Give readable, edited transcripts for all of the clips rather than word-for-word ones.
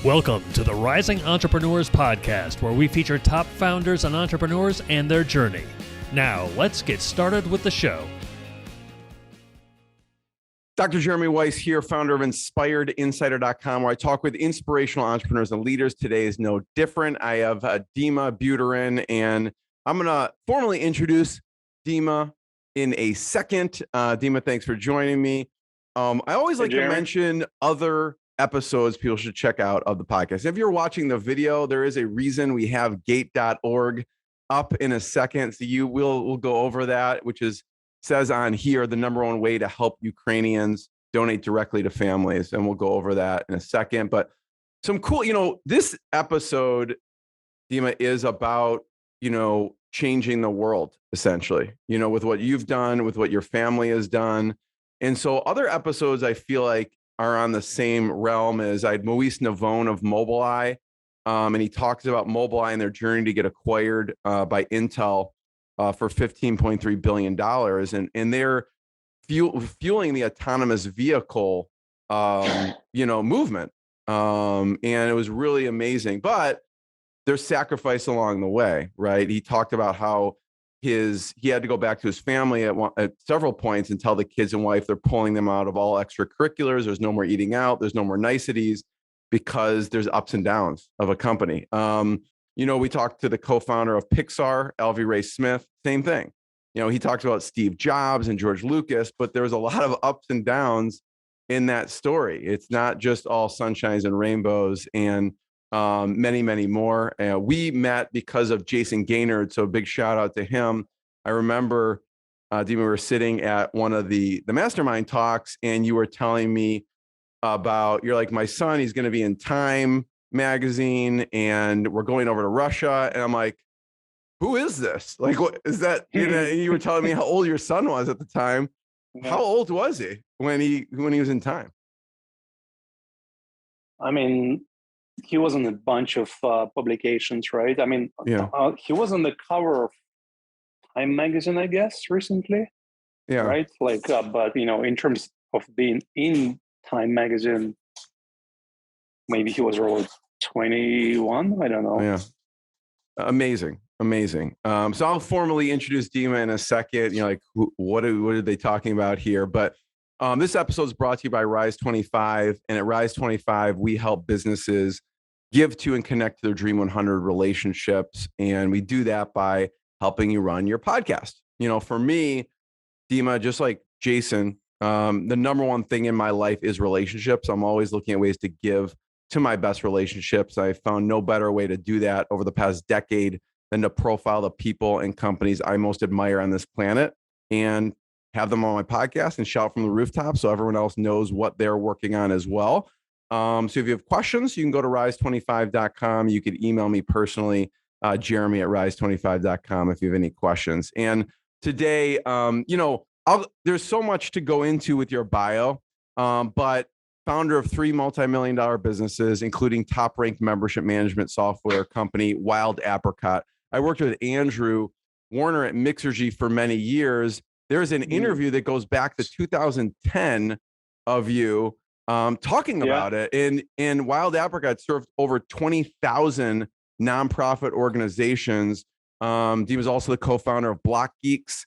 Welcome to the Rising Entrepreneurs Podcast, where we feature top founders and entrepreneurs and their journey. Now, let's get started with the show. Dr. Jeremy Weiss here, founder of InspiredInsider.com, where I talk with inspirational entrepreneurs and leaders. Today is no different. I have Dmitry Buterin, and I'm going to formally introduce Dima in a second. Dima, thanks for joining me. I always like to mention other episodes people should check out of the podcast. If you're watching the video, there is a reason we have gate.org up in a second. So we'll go over that, which says on here, the number one way to help Ukrainians donate directly to families. And we'll go over that in a second. But some cool, this episode, Dima, is about, changing the world, essentially, with what you've done, with what your family has done. And so other episodes, I feel like, are on the same realm as I had Moise Navone of Mobileye. And he talks about Mobileye and their journey to get acquired by Intel for $15.3 billion. And they're fueling the autonomous vehicle, movement. And it was really amazing, but there's sacrifice along the way, right? He talked about how he had to go back to his family at several points and tell the kids and wife they're pulling them out of all extracurriculars. There's no more eating out. There's no more niceties because there's ups and downs of a company. We talked to the co-founder of Pixar, Alvy Ray Smith, same thing. He talks about Steve Jobs and George Lucas, but there was a lot of ups and downs in that story. It's not just all sunshines and rainbows and many, many more. We met because of Jason Gaynard, so a big shout out to him. I remember, Dima, we were sitting at one of the mastermind talks, and you were telling me about, you're like, my son, he's going to be in Time magazine, and we're going over to Russia. And I'm like, who is this? Like, what is that? And you were telling me how old your son was at the time. How old was he when he was in Time? I mean, he was in a bunch of publications, right? I mean, he was on the cover of Time magazine, I guess, recently. Yeah. Right? Like, but, in terms of being in Time magazine, maybe he was around 21. I don't know. Yeah. Amazing. So I'll formally introduce Dima in a second. What are they talking about here? But this episode is brought to you by Rise 25. And at Rise 25, we help businesses give to and connect to their Dream 100 relationships. And we do that by helping you run your podcast. For me, Dima, just like Jason, the number one thing in my life is relationships. I'm always looking at ways to give to my best relationships. I found no better way to do that over the past decade than to profile the people and companies I most admire on this planet and have them on my podcast and shout from the rooftop so everyone else knows what they're working on as well. So if you have questions, you can go to rise25.com. You can email me personally, Jeremy at rise25.com if you have any questions. And today, there's so much to go into with your bio, but founder of 3 multi-million-dollar businesses, including top-ranked membership management software company, Wild Apricot. I worked with Andrew Warner at Mixergy for many years. There's an interview that goes back to 2010 of you talking about it. And Wild Apricot served over 20,000 nonprofit organizations. He was also the co-founder of Blockgeeks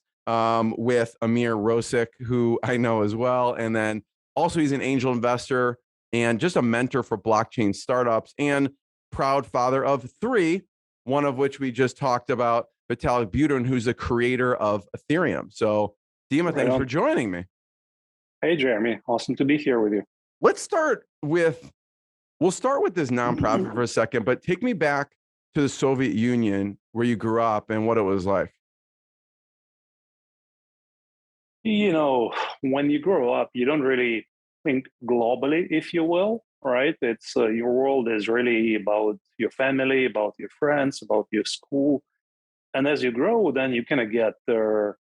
with Amir Rosic, who I know as well. And then also he's an angel investor and just a mentor for blockchain startups and proud father of 3, one of which we just talked about, Vitalik Buterin, who's the creator of Ethereum. So Dima, thanks for joining me. Hey, Jeremy. Awesome to be here with you. We'll start with this nonprofit for a second, but take me back to the Soviet Union where you grew up and what it was like. When you grow up, you don't really think globally, if you will, right? It's your world is really about your family, about your friends, about your school. And as you grow, then you kind of get the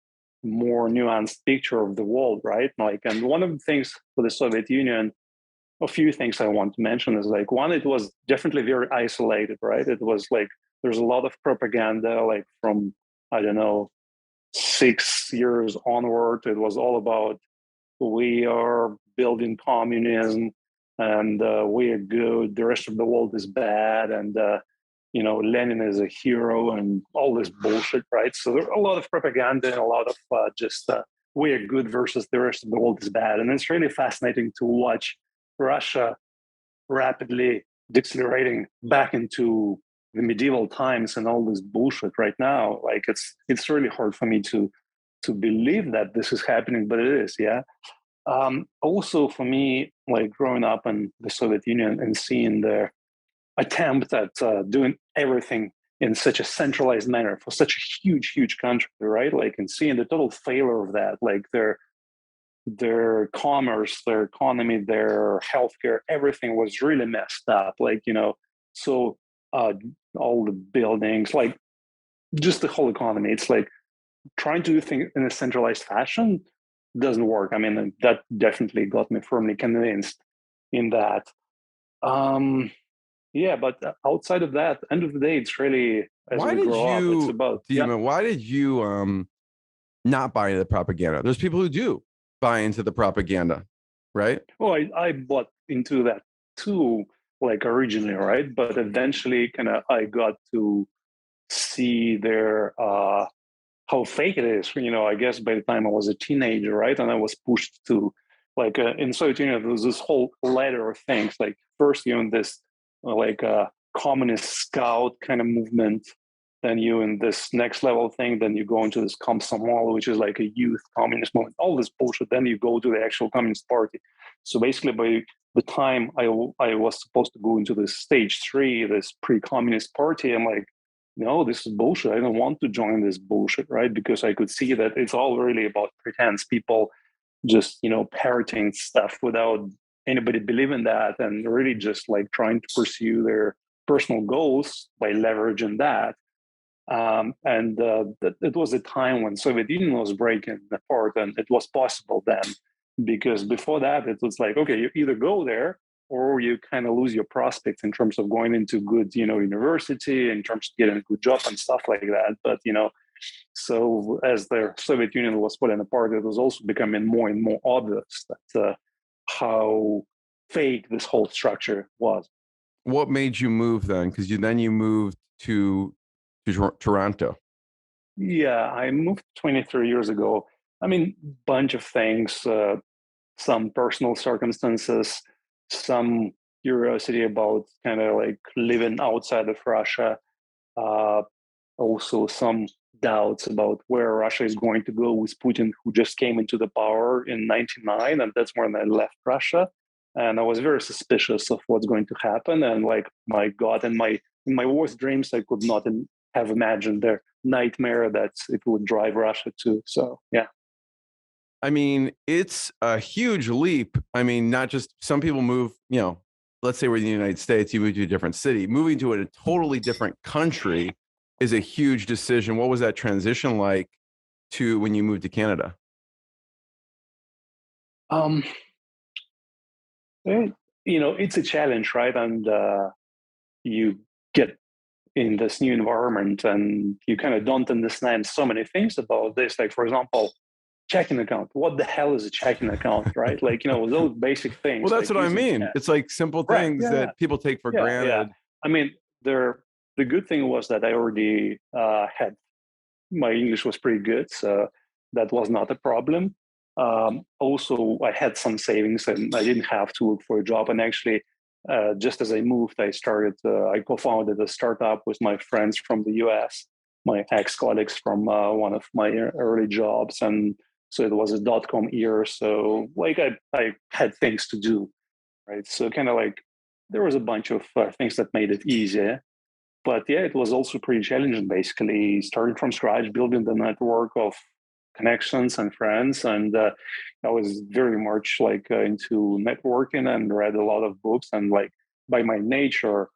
more nuanced picture of the world, right? And one of the things for the Soviet Union, a few things I want to mention is one, it was definitely very isolated, right? It was there's a lot of propaganda, from, I don't know, 6 years onward. It was all about we are building communism and we are good, the rest of the world is bad, and Lenin is a hero and all this bullshit, right? So there are a lot of propaganda and a lot of we are good versus the rest of the world is bad. And it's really fascinating to watch Russia rapidly decelerating back into the medieval times and all this bullshit right now. Like it's really hard for me to believe that this is happening, but it is, yeah. Also for me, like growing up in the Soviet Union and seeing their attempt at doing everything in such a centralized manner for such a huge country, right? Like, and seeing the total failure of that, like their commerce, their economy, their healthcare, everything was really messed up. Like, so all the buildings, like just the whole economy, it's like trying to do things in a centralized fashion doesn't work. I mean, that definitely got me firmly convinced in that. Yeah, but outside of that, end of the day, it's really as we grow up, it's about Demon, why did you not buy into the propaganda? There's people who do buy into the propaganda, right? Well, I bought into that too, like originally, right? But eventually kind of I got to see their how fake it is. I guess by the time I was a teenager, right? And I was pushed to like in Soviet Union, there was this whole ladder of things. Like first you're in this like communist scout kind of movement, then you in this next level thing, then you go into this Komsomol, which is like a youth communist movement, all this bullshit. Then you go to the actual Communist Party. So basically by the time I was supposed to go into this stage 3, this pre-communist party, I'm like, no, this is bullshit. I don't want to join this bullshit, right? Because I could see that it's all really about pretense. People just, parroting stuff without anybody believing that, and really just like trying to pursue their personal goals by leveraging that. It was a time when Soviet Union was breaking apart, and it was possible then, because before that it was like, okay, you either go there or you kind of lose your prospects in terms of going into good, university, in terms of getting a good job and stuff like that. But so as the Soviet Union was falling apart, it was also becoming more and more obvious that how fake this whole structure was. What made you move then? Because you moved to Toronto. Yeah, I moved 23 years ago. I mean, bunch of things, some personal circumstances, some curiosity about kind of like living outside of Russia, also some doubts about where Russia is going to go with Putin, who just came into the power in 99, and that's when I left Russia. And I was very suspicious of what's going to happen. And like, my God, in my worst dreams, I could not have imagined the nightmare that it would drive Russia to. So, yeah. I mean, it's a huge leap. I mean, not just some people move, let's say we're in the United States, you move to a different city. Moving to a totally different country is a huge decision. What was that transition like to when you moved to Canada? It's a challenge, right? And you get in this new environment and you kind of don't understand so many things about this. Like, for example, checking account. What the hell is a checking account, right? Like, those basic things. Well, that's like what I mean. It's like simple things that people take for granted. Yeah. I mean, the good thing was that I already had, my English was pretty good, so that was not a problem. Also, I had some savings and I didn't have to look for a job. And actually, just as I moved, I co-founded a startup with my friends from the US, my ex-colleagues from one of my early jobs. And so it was a .com year. So like I had things to do, right? So kind of like there was a bunch of things that made it easier. But yeah, it was also pretty challenging, basically starting from scratch, building the network of connections and friends. And I was very much like into networking and read a lot of books. And like by my nature,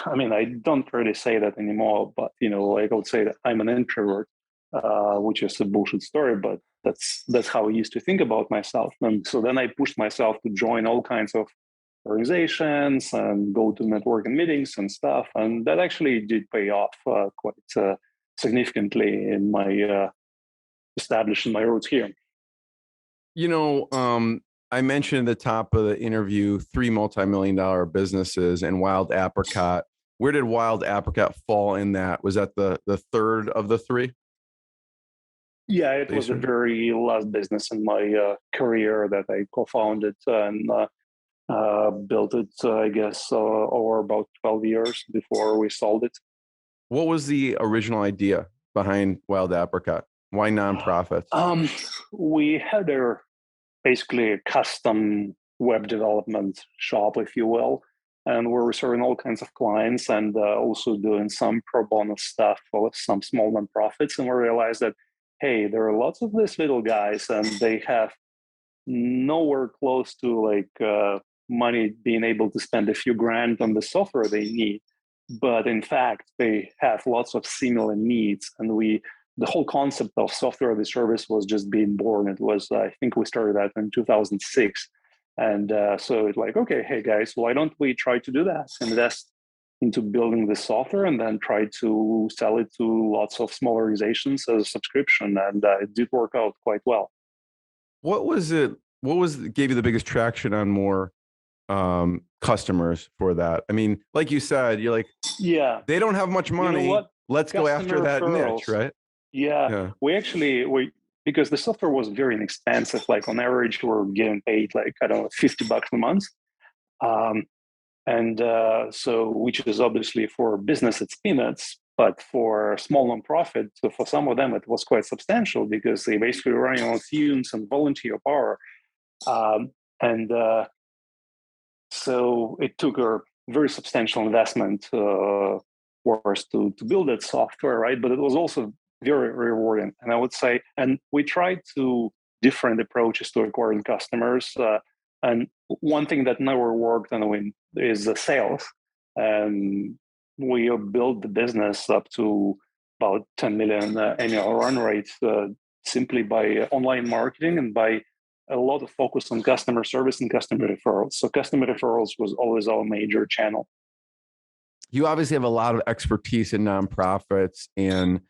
I mean, I don't really say that anymore, but like I would say that I'm an introvert, which is a bullshit story, but that's how I used to think about myself. And so then I pushed myself to join all kinds of organizations and go to networking meetings and stuff. And that actually did pay off quite significantly in my establishing my roots here. I mentioned at the top of the interview 3 multi-million-dollar businesses and Wild Apricot. Where did Wild Apricot fall in that? Was that the third of the three? Yeah, it was the very last business in my career that I co-founded and built it, I guess, over about 12 years before we sold it. What was the original idea behind Wild Apricot? Why nonprofits? We had basically a custom web development shop, if you will, and we're serving all kinds of clients and also doing some pro bono stuff for some small nonprofits. And we realized that, hey, there are lots of these little guys and they have nowhere close to money being able to spend a few grand on the software they need. But in fact, they have lots of similar needs. And the whole concept of software as a service was just being born. It was, I think we started that in 2006. And so it's like, okay, hey guys, why don't we try to do that? Invest into building the software and then try to sell it to lots of small organizations as a subscription. And it did work out quite well. What gave you the biggest traction on more customers for that? I mean, like you said, you're like, yeah, they don't have much money. You know Let's go after that niche, right? Yeah. We because the software was very inexpensive. Like on average, we're getting paid like, I don't know, $50 a month. So which is obviously for business, it's peanuts, but for small nonprofit, so for some of them, it was quite substantial because they basically running on fumes and volunteer power. So it took a very substantial investment for us to build that software, right? But it was also very rewarding. And I would say, and we tried to different approaches to acquiring customers. And one thing that never worked is the sales. And we built the business up to about 10 million annual run rate simply by online marketing and by a lot of focus on customer service and customer referrals. So customer referrals was always our major channel. You obviously have a lot of expertise in nonprofits, and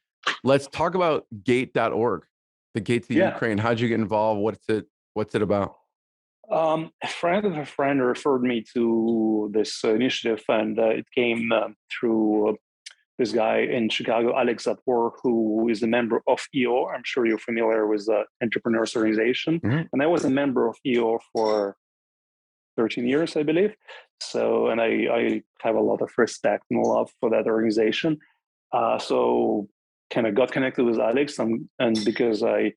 let's talk about gate.org, the Gate to Ukraine. How'd you get involved? What's it about? A friend of a friend referred me to this initiative, and it came through this guy in Chicago, Alex at Work, who is a member of EO. I'm sure you're familiar with the Entrepreneurs Organization. Mm-hmm. And I was a member of EO for 13 years, I believe. So, and I have a lot of respect and love for that organization. So kind of got connected with Alex, and because I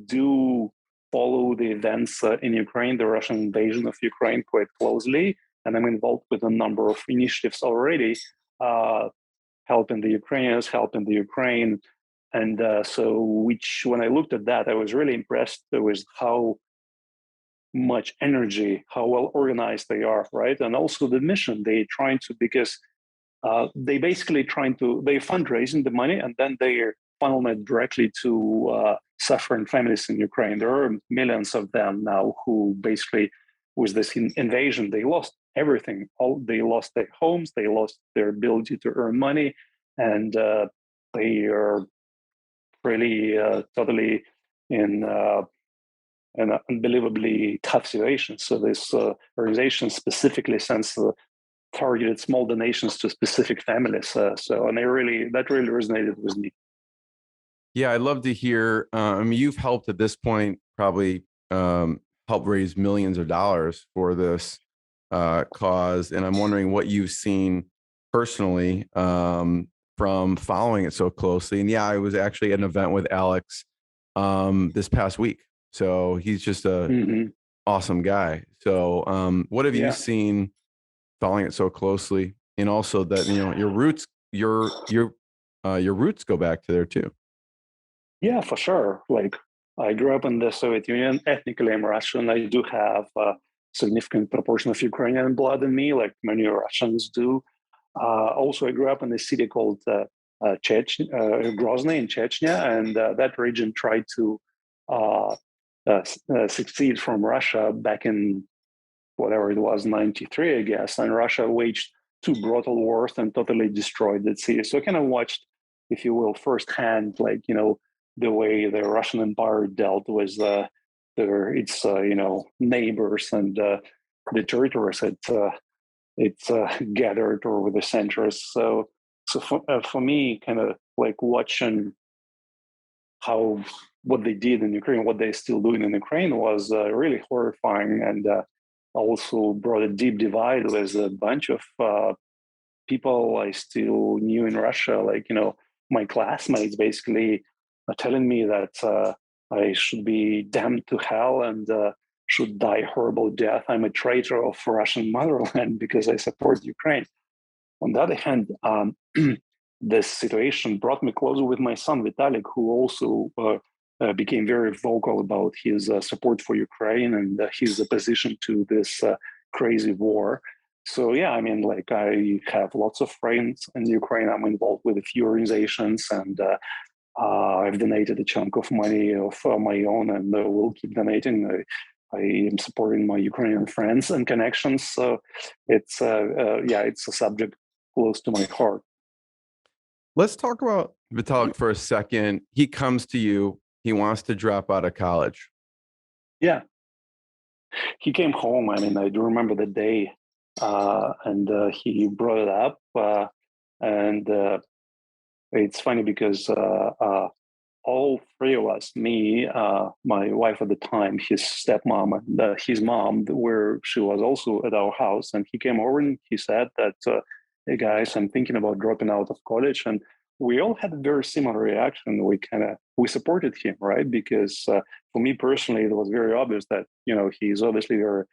do follow the events in Ukraine, the Russian invasion of Ukraine, quite closely. And I'm involved with a number of initiatives already, helping the Ukrainians, helping the Ukraine. And when I looked at that, I was really impressed with how much energy, how well organized they are, right? And also the mission they trying to, because they basically they're fundraising the money and then they're funneling it directly to suffering families in Ukraine. There are millions of them now who basically, with this invasion, they lost everything. They lost their homes, they lost their ability to earn money, and they are really totally in an unbelievably tough situation. So this organization specifically sends targeted small donations to specific families. And that really resonated with me. Yeah, I'd love to hear. You've helped at this point probably help raise millions of dollars for this cause, and I'm wondering what you've seen personally from following it so closely. And yeah, I was actually at an event with Alex this past week, so he's just a awesome guy. So what have you seen following it so closely, and also that your roots go back to there too? Yeah, for sure. Like I grew up in the Soviet Union. Ethnically, I'm Russian. I do have a significant proportion of Ukrainian blood in me, like many Russians do. Also, I grew up in a city called Grozny in Chechnya, and that region tried to succeed from Russia back in whatever it was, 93, I guess. And Russia waged 2 brutal wars and totally destroyed that city. So I kind of watched, if you will, firsthand, the way the Russian Empire dealt with its neighbors and the territories it's gathered over the centuries. So for me, kind of like watching how what they did in Ukraine, what they're still doing in Ukraine was really horrifying, and also brought a deep divide with a bunch of people I still knew in Russia. Like, my classmates basically are telling me that I should be damned to hell and should die a horrible death. I'm a traitor of Russian motherland because I support Ukraine. On the other hand, this situation brought me closer with my son Vitalik, who also became very vocal about his support for Ukraine and his opposition to this crazy war. So yeah, I mean, like, I have lots of friends in Ukraine. I'm involved with a few organizations, and I've donated a chunk of money of my own, and will keep donating. I am supporting my Ukrainian friends and connections. So it's it's a subject close to my heart. Let's talk about Vitalik for a second. He comes to you. He wants to drop out of college. Yeah, he came home. I mean, I do remember the day, and he brought it up. And it's funny because all three of us, me, my wife at the time, his stepmom, and his mom, where she was also at our house, and he came over and he said that, "Hey guys, I'm thinking about dropping out of college," and we all had a very similar reaction. We supported him, right? Because for me personally, it was very obvious that he's obviously very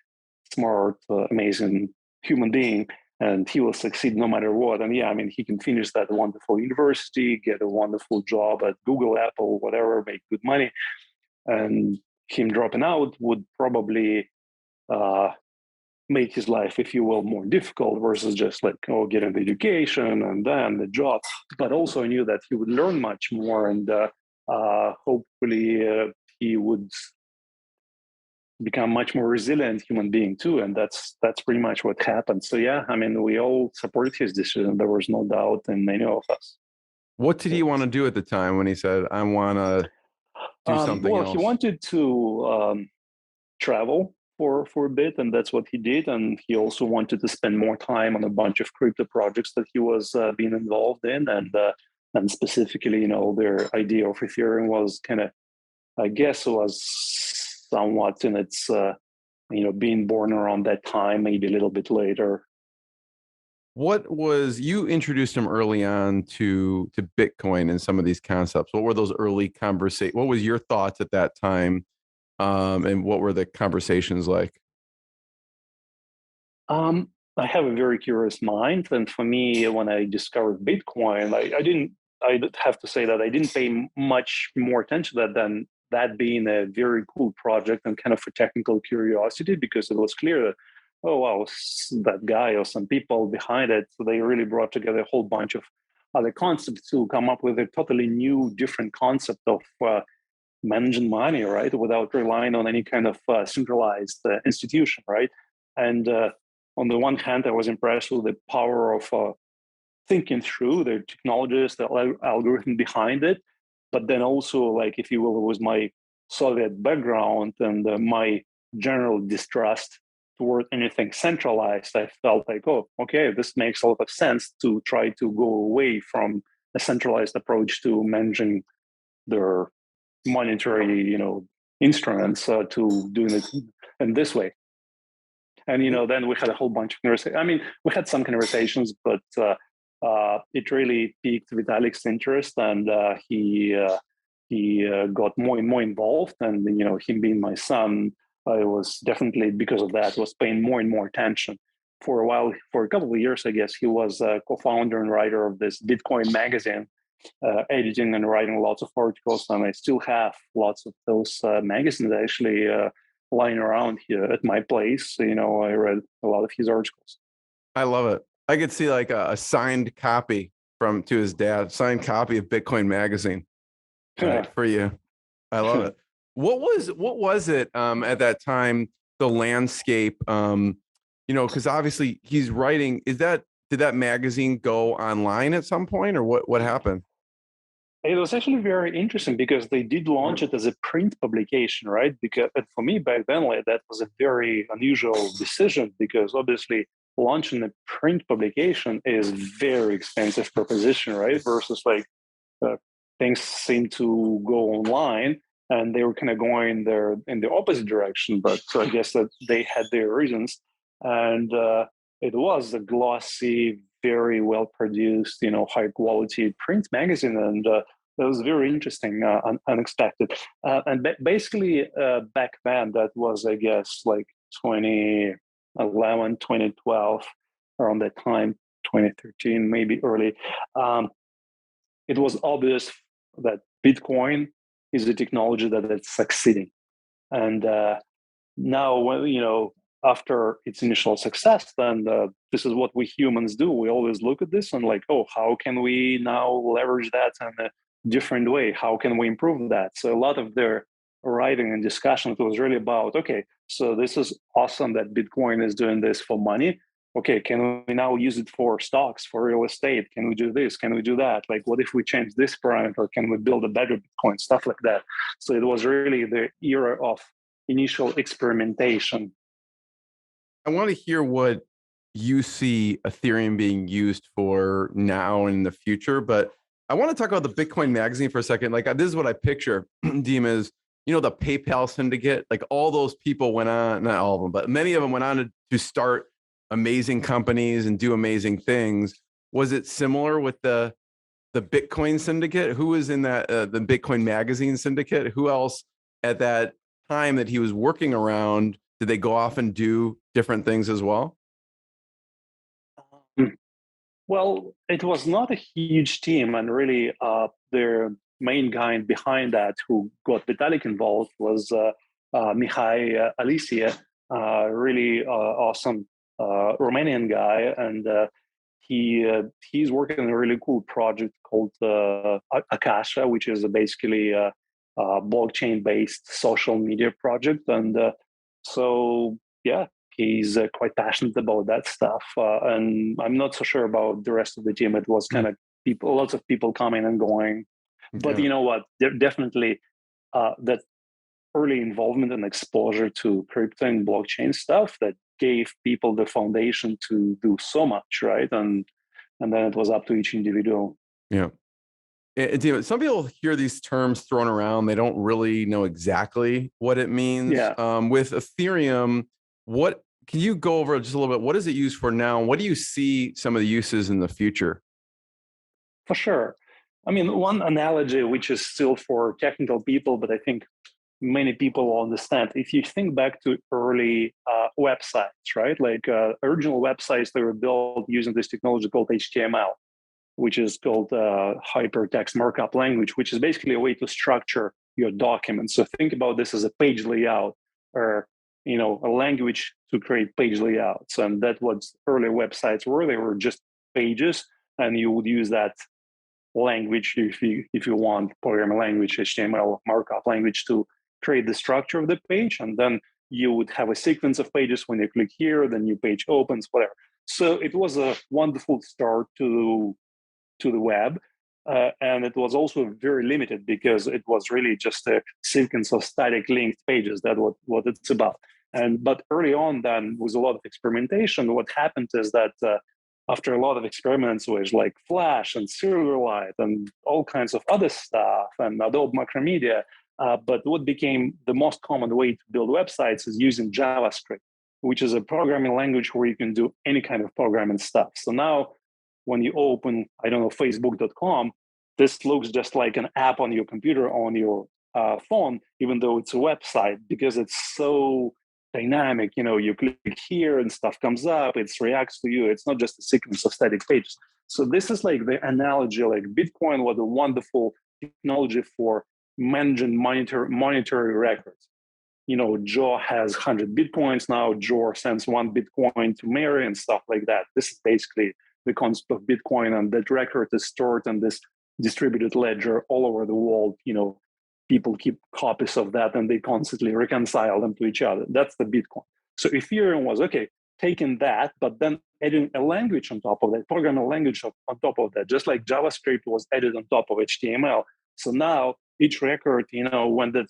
smart, amazing human being, and he will succeed no matter what. And yeah, I mean, he can finish that wonderful university, get a wonderful job at Google, Apple, whatever, make good money. And him dropping out would probably make his life, if you will, more difficult versus just like, getting the education and then the job. But also I knew that he would learn much more, and hopefully he would become much more resilient human being too, and that's pretty much what happened. So yeah, I mean, we all supported his decision. There was no doubt in any of us. What did he want to do at the time when he said, "I want to do something well, else"? he wanted to travel for a bit, and that's what he did. And he also wanted to spend more time on a bunch of crypto projects that he was being involved in, and specifically, their idea of Ethereum was kind of, I guess, was somewhat in its being born around that time, maybe a little bit later. You introduced him early on to Bitcoin and some of these concepts. What were those early conversations? What was your thoughts at that time? And what were the conversations like? I have a very curious mind, and for me, when I discovered Bitcoin, I have to say that I didn't pay much more attention to that than that being a very cool project and kind of a technical curiosity, because it was clear that, oh wow, that guy or some people behind it, so they really brought together a whole bunch of other concepts to come up with a totally new, different concept of managing money, right, without relying on any kind of centralized institution, right? And on the one hand, I was impressed with the power of thinking through the technologies, the algorithm behind it. But then also, like, if you will, it was my Soviet background and my general distrust toward anything centralized. I felt like, oh, okay, this makes a lot of sense to try to go away from a centralized approach to managing their monetary, instruments, to doing it in this way. And then we had a whole bunch of conversations. I mean, we had some conversations, but it really piqued Vitalik's interest, and he got more and more involved. And him being my son, I was definitely, because of that, was paying more and more attention. For a while, for a couple of years, I guess, he was a co-founder and writer of this Bitcoin magazine, editing and writing lots of articles, and I still have lots of those magazines actually lying around here at my place. I read a lot of his articles. I love it. I could see like a signed copy to his dad, signed copy of Bitcoin magazine, right, for you. I love it. What was it at that time, the landscape? Because obviously he's writing. Did that magazine go online at some point, or what happened? It was actually very interesting because they did launch it as a print publication, right? Because for me back then, like, that was a very unusual decision because obviously launching a print publication is very expensive proposition, right? Versus like uh, things seem to go online, and they were kind of going there in the opposite direction. But so I guess that they had their reasons, and it was a glossy, very well produced, high quality print magazine, and that was very interesting, unexpected. And basically, back then, that was, I guess, like 2011, 2012, around that time, 2013, maybe early. Um, it was obvious that Bitcoin is a technology that it's succeeding. And now, after its initial success, then this is what we humans do. We always look at this and like, oh, how can we now leverage that in a different way? How can we improve that? So a lot of their writing and discussions was really about, okay, so this is awesome that Bitcoin is doing this for money. Okay, can we now use it for stocks, for real estate? Can we do this? Can we do that? Like, what if we change this parameter? Can we build a better Bitcoin? Stuff like that. So it was really the era of initial experimentation. I want to hear what you see Ethereum being used for now and in the future, but I want to talk about the Bitcoin magazine for a second. Like, this is what I picture, Dima, is, the PayPal syndicate, like all those people went on, not all of them, but many of them went on to start amazing companies and do amazing things. Was it similar with the Bitcoin syndicate? Who was in that, the Bitcoin magazine syndicate? Who else at that time that he was working around, did they go off and do different things as well? Well, it was not a huge team, and really, their main guy behind that, who got Vitalik involved, was Mihai Alicia, really awesome Romanian guy, and he's working on a really cool project called Akasha, which is basically a blockchain-based social media project, and so yeah, he's quite passionate about that stuff. And I'm not so sure about the rest of the team. It was kind of people, lots of people coming and going. But you know what? Definitely that early involvement and exposure to crypto and blockchain stuff that gave people the foundation to do so much, right? And then it was up to each individual. Yeah. Some people hear these terms thrown around. They don't really know exactly what it means. Yeah. With Ethereum, what can you go over just a little bit? What is it used for now? What do you see some of the uses in the future? For sure. I mean, one analogy, which is still for technical people, but I think many people will understand. If you think back to early websites, right? Like original websites, they were built using this technology called HTML, which is called hypertext markup language, which is basically a way to structure your document. So think about this as a page layout, or a language to create page layouts. And that's what early websites were. They were just pages, and you would use that language if you want programming language, HTML markup language, to create the structure of the page, and then you would have a sequence of pages. When you click here, the new page opens, whatever. So it was a wonderful start to the web. And it was also very limited because it was really just a sequence of static linked pages. That's what it's about. But early on, then, with a lot of experimentation, what happened is that after a lot of experiments with like Flash and Silverlight and all kinds of other stuff and Adobe Macromedia, but what became the most common way to build websites is using JavaScript, which is a programming language where you can do any kind of programming stuff. So now, when you open, Facebook.com, this looks just like an app on your computer, on your phone, even though it's a website, because it's so dynamic. You click here and stuff comes up, it reacts to you. It's not just a sequence of static pages. So this is like the analogy, like Bitcoin was a wonderful technology for managing monetary records. Joe has 100 Bitcoins now. Joe sends 1 Bitcoin to Mary and stuff like that. This is basically the concept of Bitcoin, and that record is stored in this distributed ledger all over the world. People keep copies of that, and they constantly reconcile them to each other. That's the Bitcoin. So Ethereum was, okay, taking that, but then adding a language on top of that, programming language on top of that, just like JavaScript was added on top of HTML. So now each record, when the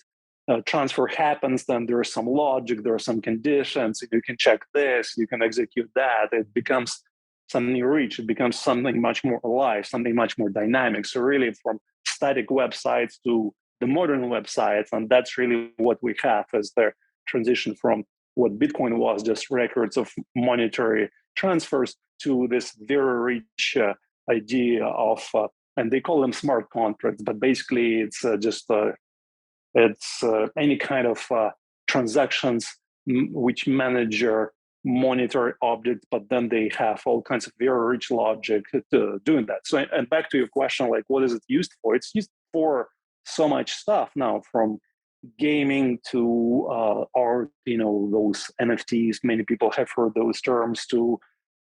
transfer happens, then there's some logic, there are some conditions. You can check this, you can execute that. It becomes something rich. It becomes something much more alive, something much more dynamic. So really, from static websites to the modern websites, and that's really what we have as the transition from what Bitcoin was, just records of monetary transfers, to this very rich idea of, and they call them smart contracts, but basically it's any kind of transactions which manage your monetary objects, but then they have all kinds of very rich logic to doing that. So, and back to your question, like, what is it used for? It's used for so much stuff now, from gaming to art, those NFTs. Many people have heard those terms, to,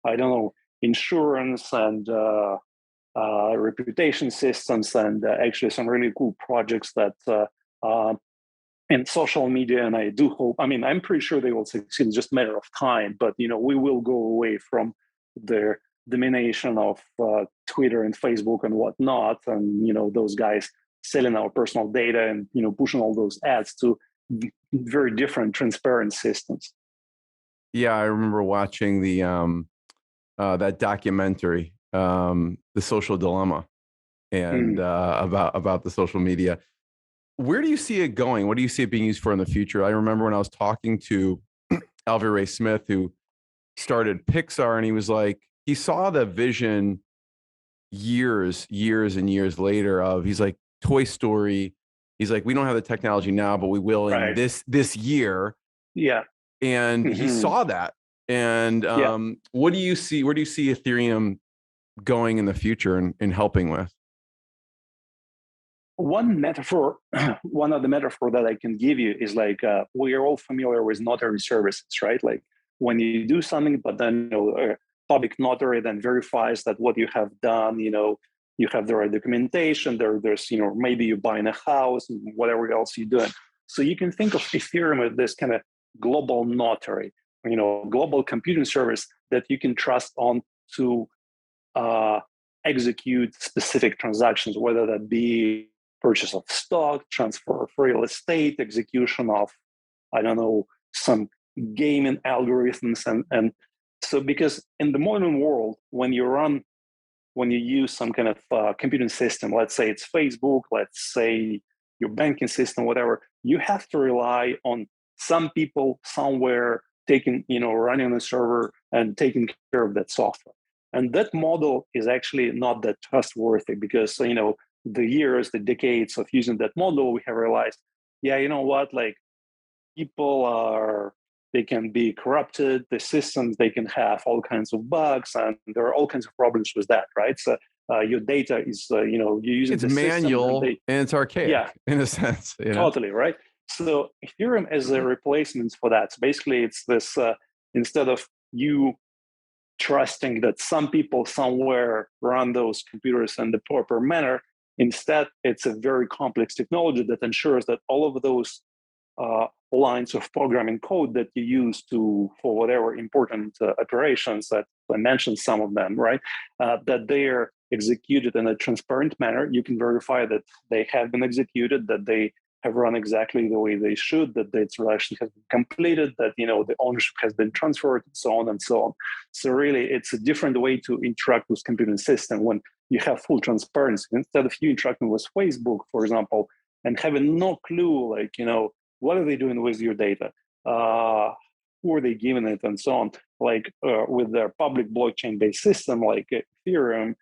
I don't know, insurance and reputation systems, and actually some really cool projects that in social media. And I do hope, I'm pretty sure they will succeed. It's just a matter of time, but we will go away from the domination of Twitter and Facebook and whatnot, and those guys selling our personal data and pushing all those ads, to very different transparent systems. Yeah, I remember watching the that documentary, The Social Dilemma, and about the social media. Where do you see it going? What do you see it being used for in the future? I remember when I was talking to Alvy Ray Smith, who started Pixar, and he was like, he saw the vision years and years later of, he's like, Toy Story. He's like, we don't have the technology now, but we will in this year. Yeah. And he saw that. And what do you see? Where do you see Ethereum going in the future and helping with? One of the metaphor that I can give you is like, we are all familiar with notary services, right? Like when you do something, but then a public notary then verifies that what you have done, you have the right documentation. There's maybe you're buying a house and whatever else you're doing. So you can think of Ethereum as this kind of global notary, global computing service that you can trust on to execute specific transactions, whether that be purchase of stock, transfer of real estate, execution of, I don't know, some gaming algorithms. And so, because in the modern world, when you use some kind of computing system, let's say it's Facebook, let's say your banking system, whatever, you have to rely on some people somewhere running the server and taking care of that software. And that model is actually not that trustworthy, because, the decades of using that model, we have realized, like they can be corrupted, the systems, they can have all kinds of bugs, and there are all kinds of problems with that, right? So your data is, you're using it's the manual system, and it's archaic, in a sense. Totally, right? So Ethereum is a replacement for that. So basically, it's this, instead of you trusting that some people somewhere run those computers in the proper manner, instead, it's a very complex technology that ensures that all of those lines of programming code that you use for whatever important operations, that I mentioned some of them, right? That they are executed in a transparent manner. You can verify that they have been executed, that they have run exactly the way they should, that the transaction has been completed, that the ownership has been transferred, and so on and so on. So really, it's a different way to interact with computing system when you have full transparency. Instead of you interacting with Facebook, for example, and having no clue, like, what are they doing with your data? Who are they giving it, and so on. Like with their public blockchain-based system like Ethereum,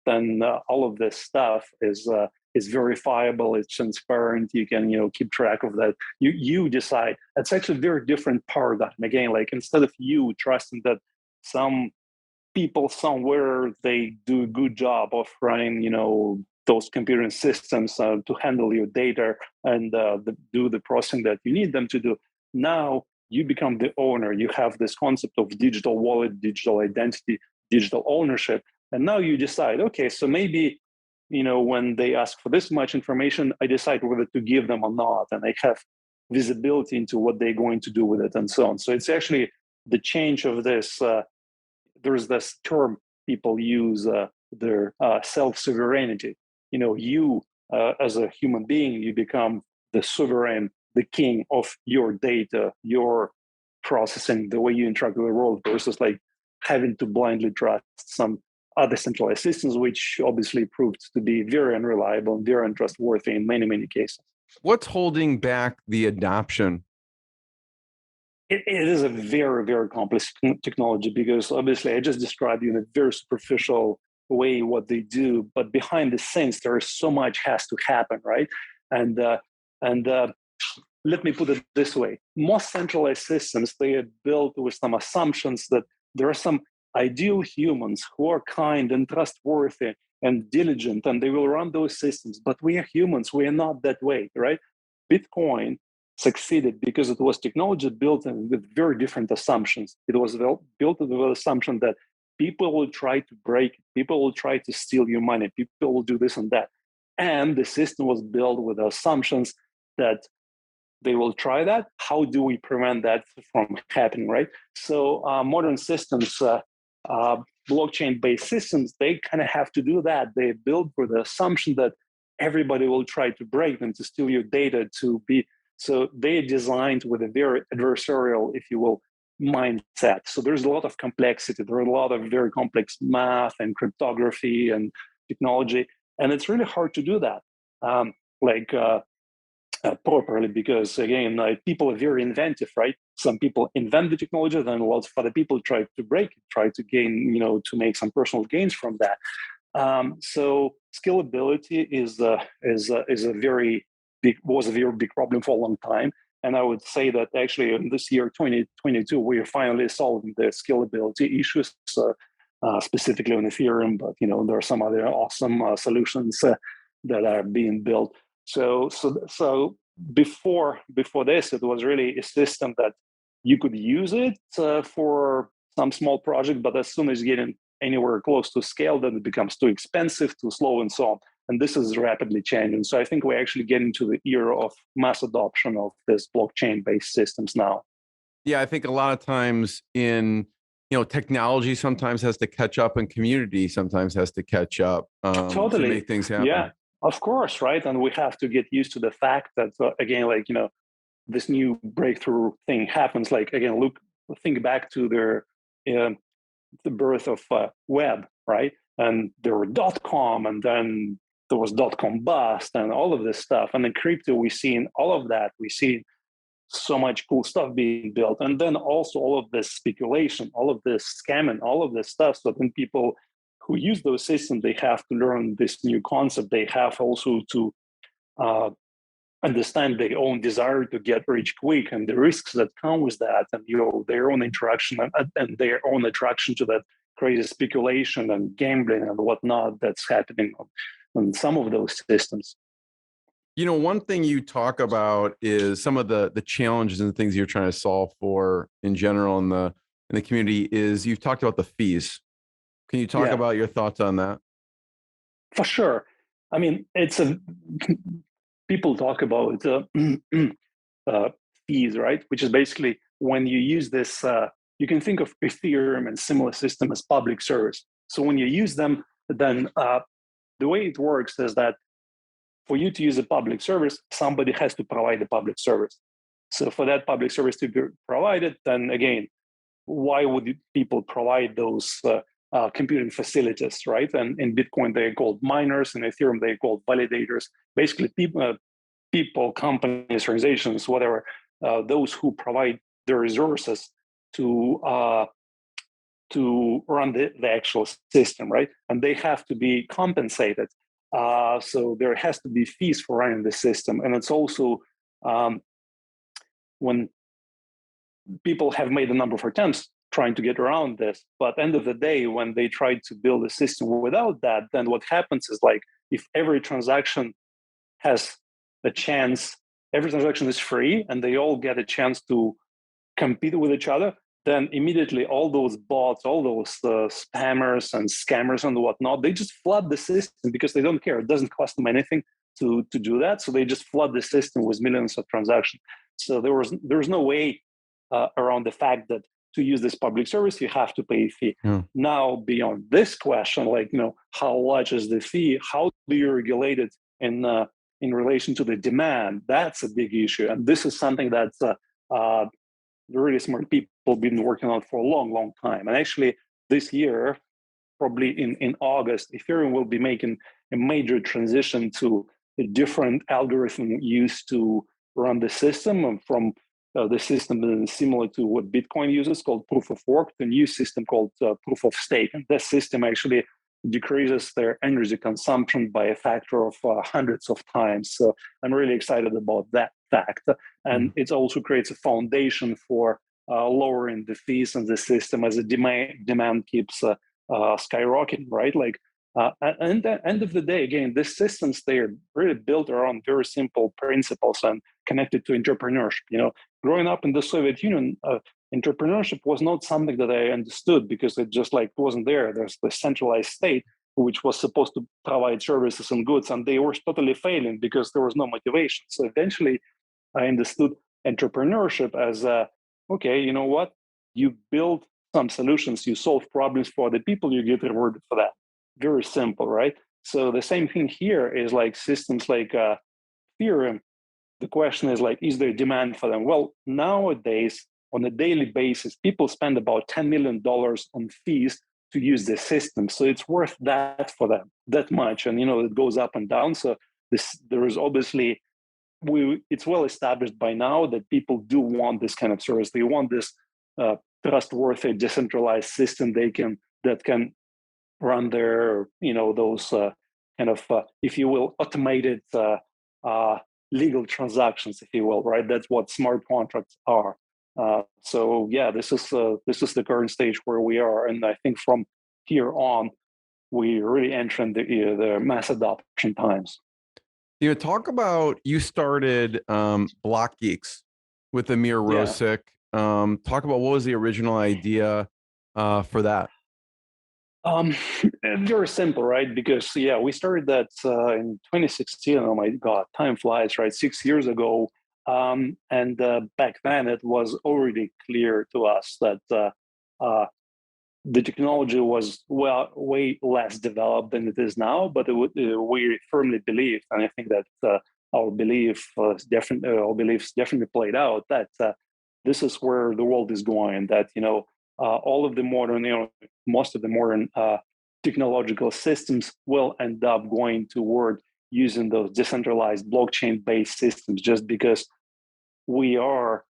then all of this stuff is verifiable, it's transparent, you can keep track of that. You decide. It's actually a very different paradigm. Again, like instead of you trusting that some people somewhere, they do a good job of running those computing systems to handle your data and do the processing that you need them to do. Now you become the owner. You have this concept of digital wallet, digital identity, digital ownership. And now you decide, okay, so maybe when they ask for this much information, I decide whether to give them or not. And I have visibility into what they're going to do with it and so on. So it's actually the change of this, there's this term people use, their self-sovereignty. You as a human being, you become the sovereign, the king of your data, your processing, the way you interact with the world, versus like having to blindly trust some other centralized systems, which obviously proved to be very unreliable and very untrustworthy in many, many cases. What's holding back the adoption? It is a very, very complex technology, because obviously I just described you in a very superficial way what they do, but behind the scenes there is so much has to happen, right? And let me put it this way: most centralized systems, they are built with some assumptions that there are some ideal humans who are kind and trustworthy and diligent, and they will run those systems. But we are humans; we are not that way, right? Bitcoin succeeded because it was technology built with very different assumptions. It was built with the assumption that people will try to break it, people will try to steal your money, people will do this and that. And the system was built with assumptions that they will try that. How do we prevent that from happening, right? So modern systems, blockchain-based systems, they kind of have to do that. They build for the assumption that everybody will try to break them, to steal your data, to be. So they're designed with a very adversarial, if you will, mindset. So there's a lot of complexity. There are a lot of very complex math and cryptography and technology, and it's really hard to do that properly, because again, people are very inventive, right? Some people invent the technology, then lots of other people try to break it, try to gain, to make some personal gains from that. So scalability was a very big problem for a long time. And I would say that actually in this year, 2022, we are finally solving the scalability issues, specifically on Ethereum, but there are some other awesome solutions that are being built. So before this, it was really a system that you could use it for some small project, but as soon as you get anywhere close to scale, then it becomes too expensive, too slow, and so on. And this is rapidly changing. So I think we're actually getting to the era of mass adoption of this blockchain-based systems now. Yeah, I think a lot of times in technology sometimes has to catch up, and community sometimes has to catch up Totally. to make things happen. Yeah, of course, right? And we have to get used to the fact that again, this new breakthrough thing happens. Think back to the birth of web, right? And there were .com, and then there was .com bust, and all of this stuff. And in crypto, we seen all of that. We see so much cool stuff being built, and then also all of this speculation, all of this scamming, all of this stuff. So then people who use those systems, they have to learn this new concept. They have also to understand their own desire to get rich quick and the risks that come with that, and their own interaction and their own attraction to that crazy speculation and gambling and whatnot that's happening on some of those systems. One thing you talk about is some of the challenges and things you're trying to solve for in general in the community. Is you've talked about the fees. Can you talk about your thoughts on that? For sure. I mean, people talk about fees, right? Which is basically when you use this, you can think of Ethereum and similar system as public service. So when you use them, then the way it works is that for you to use a public service, somebody has to provide the public service. So for that public service to be provided, then again, why would people provide those computing facilities, right? And in Bitcoin, they're called miners. In Ethereum, they're called validators. Basically, people, companies, organizations, whatever, those who provide the resources to run the actual system, right? And they have to be compensated. So there has to be fees for running the system. And it's also when people have made a number of attempts trying to get around this, but at the end of the day, when they try to build a system without that, then what happens is if every transaction has a chance, every transaction is free and they all get a chance to compete with each other, then immediately all those bots, all those spammers and scammers and whatnot, they just flood the system because they don't care. It doesn't cost them anything to do that. So they just flood the system with millions of transactions. So there's no way around the fact that to use this public service, you have to pay a fee. Yeah. Now, beyond this question, like, how large is the fee? How do you regulate it in relation to the demand? That's a big issue. And this is something that's really smart people have been working on for a long, long time. And actually, this year, probably in August, Ethereum will be making a major transition to a different algorithm used to run the system from the system that is similar to what Bitcoin uses, called proof of work, to a new system called proof of stake. And that system actually decreases their energy consumption by a factor of hundreds of times. So I'm really excited about that fact. And it also creates a foundation for lowering the fees in the system as the demand keeps skyrocketing, right? Like, and at the end of the day, again, these systems, they're really built around very simple principles and connected to entrepreneurship. Growing up in the Soviet Union, entrepreneurship was not something that I understood because it just wasn't there. There's the centralized state, which was supposed to provide services and goods, and they were totally failing because there was no motivation. So eventually I understood entrepreneurship as, okay, you know what? You build some solutions, you solve problems for the people, you get rewarded for that. Very simple, right? So the same thing here is like systems like Ethereum. The question is like, is there demand for them? Well, nowadays, on a daily basis, people spend about $10 million on fees to use the system. So it's worth that for them, that much. And, it goes up and down. So there is obviously, it's well established by now that people do want this kind of service. They want this trustworthy, decentralized system that can run their, those kind of, if you will, automated legal transactions, if you will, right? That's what smart contracts are. So yeah, this is the current stage where we are, and I think from here on, we really entering the mass adoption times. Talk about, you started Blockgeeks with Amir Rosic. Talk about, what was the original idea for that? Very simple, right? Because we started that in 2016. Oh my God, time flies, right? 6 years ago. And back then it was already clear to us that the technology was way less developed than it is now, but we firmly believed, and I think that our beliefs definitely played out, that this is where the world is going, that all of the modern, most of the modern technological systems will end up going toward using those decentralized blockchain-based systems, just because we are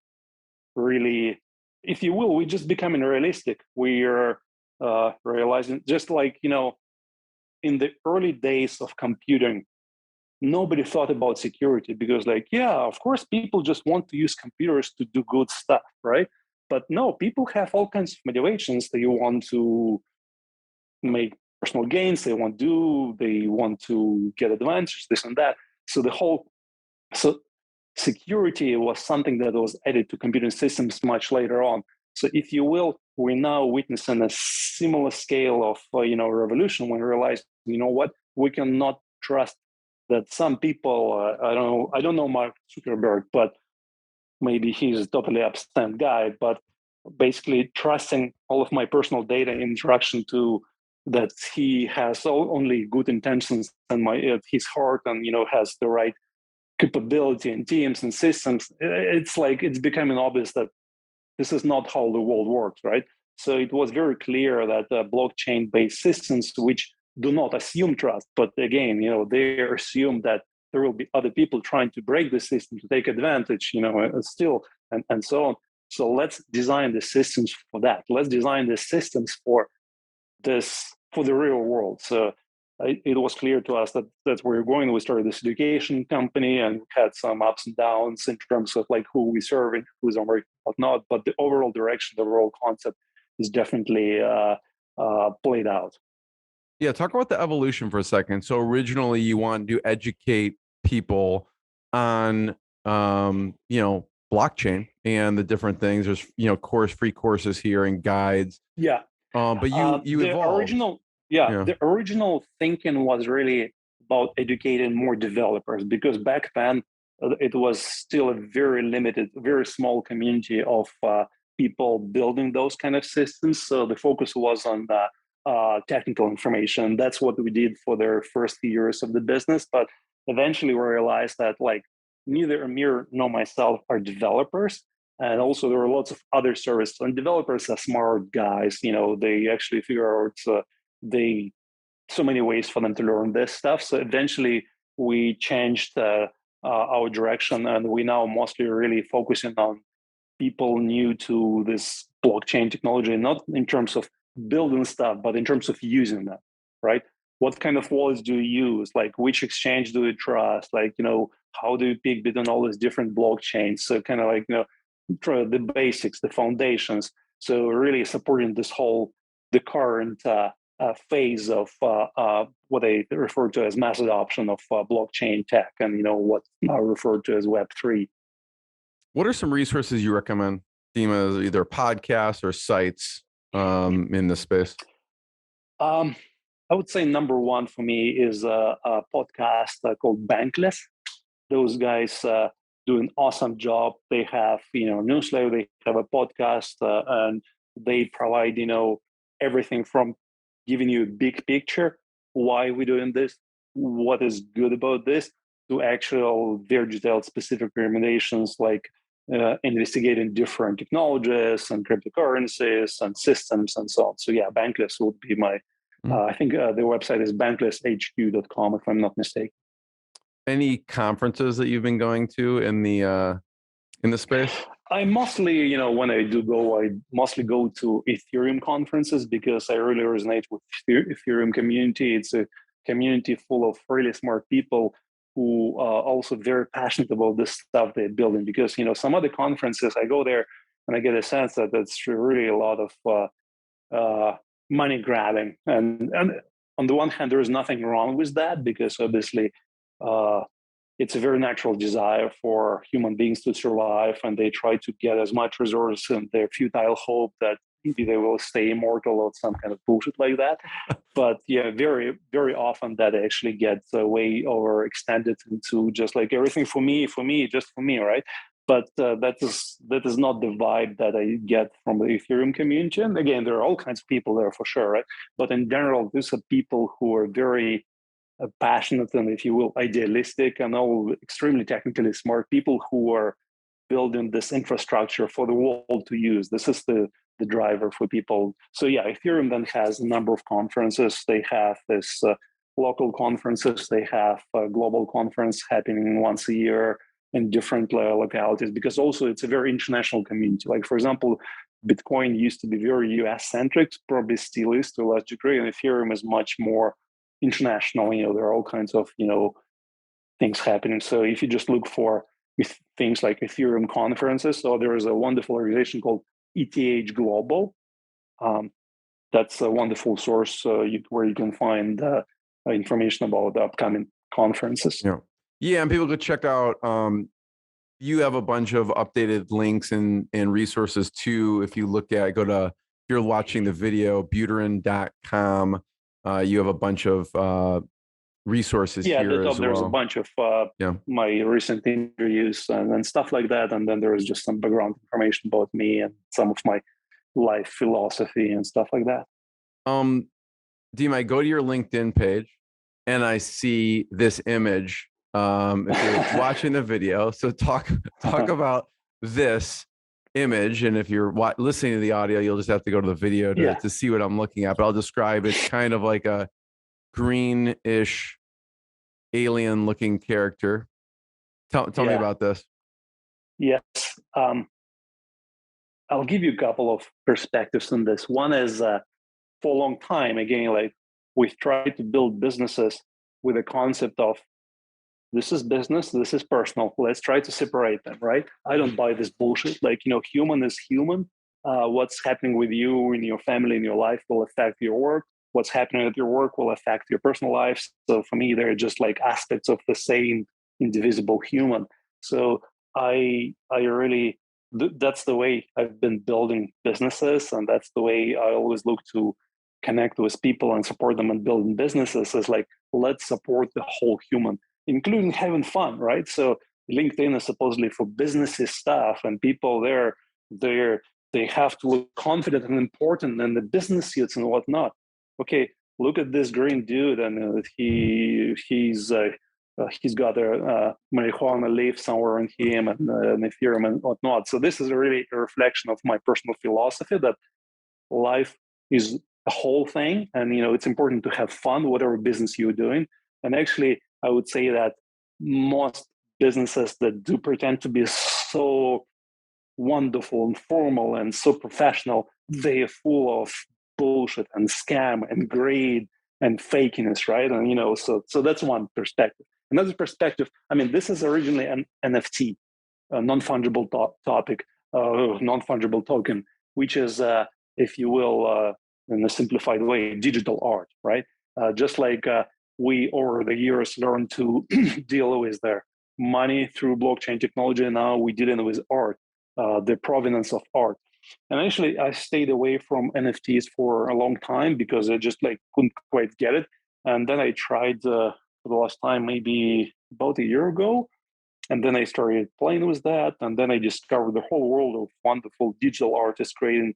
really, if you will, we're just becoming realistic. We are realizing, just like, in the early days of computing, nobody thought about security because, of course, people just want to use computers to do good stuff, right? But no, people have all kinds of motivations. They want to make personal gains. They want to get advantage, this and that. So security was something that was added to computing systems much later on. So if you will, we're now witnessing a similar scale of revolution when we realize, what, we cannot trust that some people, I don't know Mark Zuckerberg, but maybe he's a totally absent guy, but basically trusting all of my personal data in interaction to that he has only good intentions and his heart, and has the right capability and teams and systems. It's becoming obvious that this is not how the world works, right? So it was very clear that blockchain-based systems, which do not assume trust, but again, they assume that there will be other people trying to break the system to take advantage, still, and so on. So let's design the systems for that. Let's design the systems for the real world. So it was clear to us that that's where we're going. We started this education company and had some ups and downs in terms of who we serve and who's on work, whatnot. But the overall direction, the overall concept is definitely played out. Yeah, talk about the evolution for a second. So originally you wanted to educate people on, blockchain and the different things. There's, free courses here and guides. Yeah. But you evolved. The original thinking was really about educating more developers, because back then it was still a very limited, very small community of people building those kind of systems. So the focus was on technical information. That's what we did for their first few years of the business. But eventually we realized that like neither Amir nor myself are developers. And also there are lots of other services, and developers are smart guys. They actually figure out so many ways for them to learn this stuff. So eventually we changed our direction, and we now mostly really focusing on people new to this blockchain technology, not in terms of building stuff, but in terms of using them, right? What kind of wallets do you use? Like, which exchange do you trust? Like, how do you pick between all these different blockchains? So kind of like, the basics, the foundations. So really supporting the current phase of what they refer to as mass adoption of blockchain tech, and what's now referred to as Web3. What are some resources you recommend, Dima, either podcasts or sites in this space? I would say number one for me is a podcast called Bankless. Those guys do an awesome job. They have newsletter, they have a podcast, and they provide everything from giving you a big picture, why we're doing this, what is good about this, to actual very detailed specific recommendations, like investigating different technologies and cryptocurrencies and systems and so on. So yeah, Bankless would be my, I think the website is banklesshq.com, if I'm not mistaken. Any conferences that you've been going to in the space? I mostly, when I do go, I mostly go to Ethereum conferences because I really resonate with Ethereum community. It's a community full of really smart people who are also very passionate about the stuff they're building. Because, some other conferences, I go there and I get a sense that it's really a lot of money grabbing. And on the one hand, there is nothing wrong with that, because obviously, it's a very natural desire for human beings to survive, and they try to get as much resource in their futile hope that maybe they will stay immortal or some kind of bullshit like that. But yeah, very, very often that actually gets way overextended into just like everything for me, just for me, right? But that is not the vibe that I get from the Ethereum community. And again, there are all kinds of people there for sure, right? But in general, these are people who are very passionate and, if you will, idealistic, and all extremely technically smart people who are building this infrastructure for the world to use. This is the driver for people. So yeah, Ethereum then has a number of conferences. They have this local conferences. They have a global conference happening once a year in different localities, because also it's a very international community. Like, for example, Bitcoin used to be very US centric, probably still is to a large degree, and Ethereum is much more international. There are all kinds of things happening. So if you just look for things like Ethereum conferences, so there is a wonderful organization called ETH Global. That's a wonderful source where you can find information about the upcoming conferences. Yeah, and people could check out. You have a bunch of updated links and resources too. If you look at, if you're watching the video, buterin.com. You have a bunch of resources here as well. There's a bunch of my recent interviews and stuff like that. And then there is just some background information about me and some of my life philosophy and stuff like that. Dima, I go to your LinkedIn page and I see this image. If you're watching the video, so talk about this image, and if you're listening to the audio, you'll just have to go to the video to see what I'm looking at. But I'll describe it's kind of like a greenish alien looking character. Tell me about this. Yes. I'll give you a couple of perspectives on this. One is for a long time, again, like we've tried to build businesses with a concept of this is business, this is personal. Let's try to separate them, right? I don't buy this bullshit. Like, human is human. What's happening with you in your family, in your life will affect your work. What's happening at your work will affect your personal life. So for me, they're just like aspects of the same indivisible human. So I really, that's the way I've been building businesses. And that's the way I always look to connect with people and support them and building businesses, is like, let's support the whole human, including having fun, right? So LinkedIn is supposedly for business stuff, and people there, they're they have to look confident and important in the business suits and whatnot. Okay, look at this green dude, and he's got a marijuana leaf somewhere in him and Ethereum and whatnot. So this is really a reflection of my personal philosophy that life is a whole thing, and it's important to have fun, whatever business you're doing. And actually, I would say that most businesses that do pretend to be so wonderful and formal and so professional, they are full of bullshit and scam and greed and fakiness, right? And so that's one perspective. Another perspective, I mean, this is originally an NFT, a non-fungible topic, non-fungible token, which is, if you will, in a simplified way, digital art, right? Just like we over the years learned to deal with the money through blockchain technology, now we're dealing with art, the provenance of art. And actually, I stayed away from NFTs for a long time because I just couldn't quite get it. And then I tried for the last time, maybe about a year ago. And then I started playing with that. And then I discovered the whole world of wonderful digital artists creating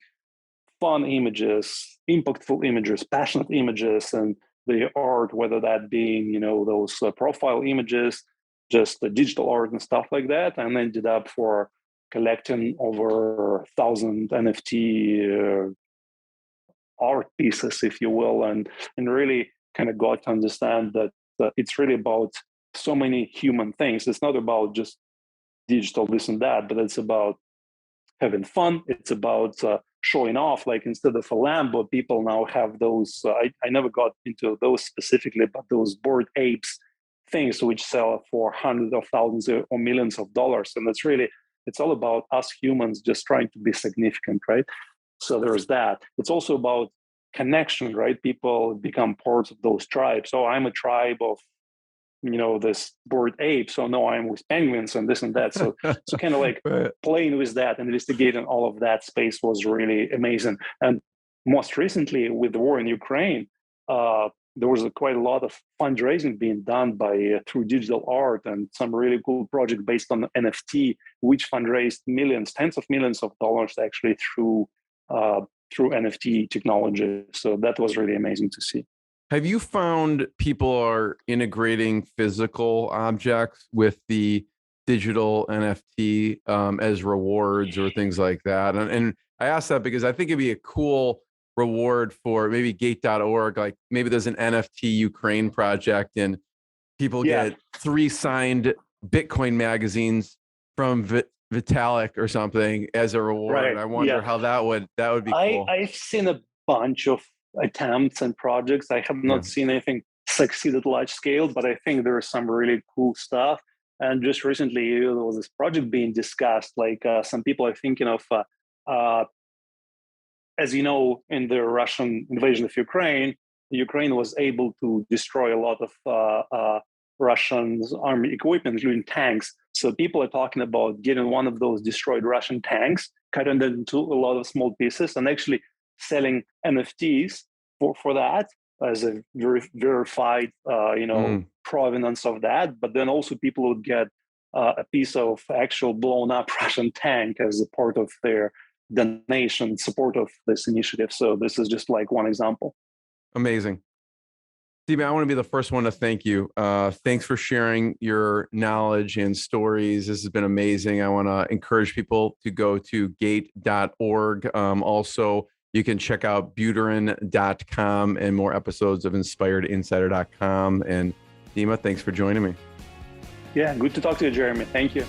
fun images, impactful images, passionate images, and the art, whether that being, those profile images, just the digital art and stuff like that. And ended up for collecting over 1,000 NFT art pieces, if you will, and really kind of got to understand that it's really about so many human things. It's not about just digital this and that, but it's about having fun. It's about showing off. Like instead of a Lambo, people now have those. I never got into those specifically, but those Bored Apes things which sell for hundreds of thousands or millions of dollars. And it's all about us humans just trying to be significant, right? So there's that. It's also about connection, right? People become parts of those tribes. So I'm a tribe of, this Bored Ape. So no, I'm with penguins and this and that. So kind of like playing with that and investigating all of that space was really amazing. And most recently with the war in Ukraine, there was quite a lot of fundraising being done through digital art and some really cool project based on NFT, which fundraised millions, tens of millions of dollars actually through NFT technology. So that was really amazing to see. Have you found people are integrating physical objects with the digital NFT as rewards or things like that? And I ask that because I think it'd be a cool reward for maybe gate.org. Like maybe there's an NFT Ukraine project and people get 3 signed Bitcoin magazines from Vitalik or something as a reward. Right. I wonder how that would be cool. I've seen a bunch of attempts and projects. I have not seen anything succeed at large scale, but I think there is some really cool stuff. And just recently there was this project being discussed, like some people are thinking of as you know, in the Russian invasion of Ukraine was able to destroy a lot of Russian army equipment, including tanks. So people are talking about getting one of those destroyed Russian tanks, cutting them into a lot of small pieces, and actually selling NFTs for that as a verified, provenance of that. But then also people would get a piece of actual blown up Russian tank as a part of their donation support of this initiative. So this is just like one example. Amazing. Steve, I want to be the first one to thank you. Thanks for sharing your knowledge and stories. This has been amazing. I want to encourage people to go to gate.org. Also, you can check out buterin.com and more episodes of inspiredinsider.com. And Dima, thanks for joining me. Yeah, good to talk to you, Jeremy. Thank you.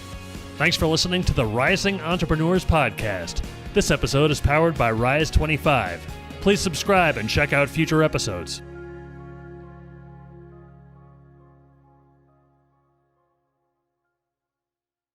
Thanks for listening to the Rising Entrepreneurs Podcast. This episode is powered by Rise 25. Please subscribe and check out future episodes.